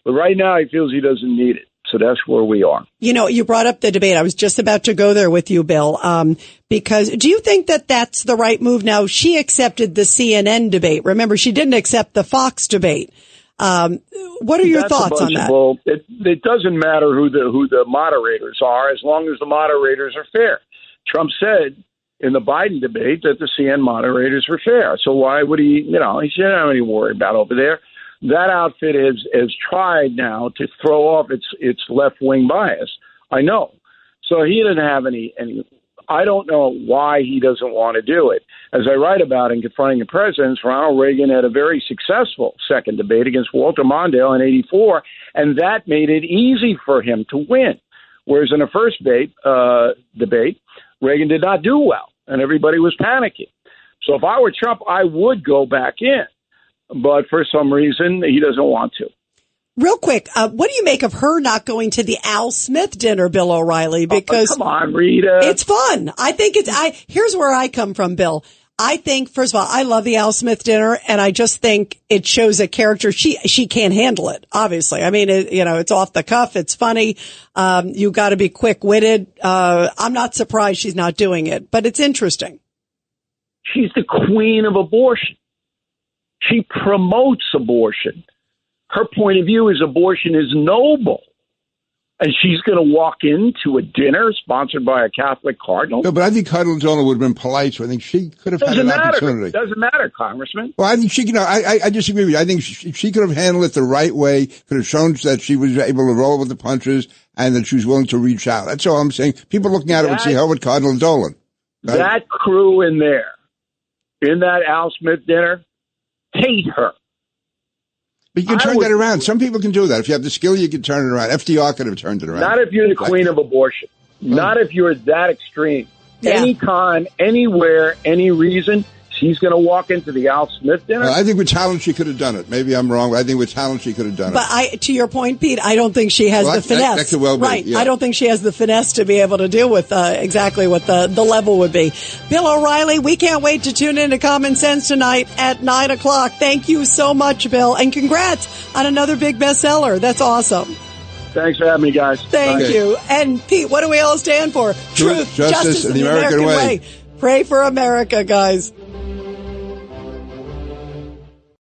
Speaker 14: But right now he feels he doesn't need it. So that's where we are.
Speaker 7: You know, you brought up the debate. I was just about to go there with you, Bill, because do you think that that's the right move? Now, she accepted the CNN debate. Remember, she didn't accept the Fox debate. What are your thoughts on that?
Speaker 14: Well, it doesn't matter who the moderators are as long as the moderators are fair. Trump said in the Biden debate that the CNN moderators were fair. So why would he, he shouldn't have any worry about over there. That outfit has tried now to throw off its left-wing bias. I know. So he didn't have any. I don't know why he doesn't want to do it. As I write about in Confronting the Presidents, Ronald Reagan had a very successful second debate against Walter Mondale in '84, and that made it easy for him to win. Whereas in the first debate, Reagan did not do well, and everybody was panicking. So if I were Trump, I would go back in. But for some reason, he doesn't want to.
Speaker 7: Real quick, what do you make of her not going to the Al Smith dinner, Bill O'Reilly? Because
Speaker 14: come on, Rita.
Speaker 7: It's fun. I think here's where I come from, Bill. I think, first of all, I love the Al Smith dinner, and I just think it shows a character. She can't handle it, obviously. I mean, it's off the cuff. It's funny. You got to be quick-witted. I'm not surprised she's not doing it, but it's interesting.
Speaker 14: She's the queen of abortion. She promotes abortion. Her point of view is abortion is noble. And she's going to walk into a dinner sponsored by a Catholic cardinal.
Speaker 6: No, but I think Cardinal Dolan would have been polite, so I think she could have had an opportunity.
Speaker 14: Doesn't matter, Congressman.
Speaker 6: Well, I think she, I disagree with you. I think she could have handled it the right way, could have shown that she was able to roll with the punches and that she was willing to reach out. That's all I'm saying. People looking at it would see her with Cardinal Dolan. Right?
Speaker 14: That crew in there, in that Al Smith dinner, hate her.
Speaker 6: But you can turn that around. Some people can do that. If you have the skill, you can turn it around. FDR could have turned it around.
Speaker 14: Not if you're the queen of abortion. Not if you're that extreme. Yeah. Anytime, anywhere, any reason, she's going to walk into the Al Smith dinner.
Speaker 6: I think with talent, she could have done it. Maybe I'm wrong, but I think with talent, she could have done it.
Speaker 7: But to your point, Pete, I don't think she has the finesse.
Speaker 6: That could well be.
Speaker 7: Right.
Speaker 6: Yeah.
Speaker 7: I don't think she has the finesse to be able to deal with exactly what the level would be. Bill O'Reilly, we can't wait to tune into Common Sense tonight at 9:00. Thank you so much, Bill. And congrats on another big bestseller. That's awesome.
Speaker 14: Thanks for having me, guys.
Speaker 7: Thank you. And Pete, what do we all stand for? Truth, justice, and the American way. Pray for America, guys.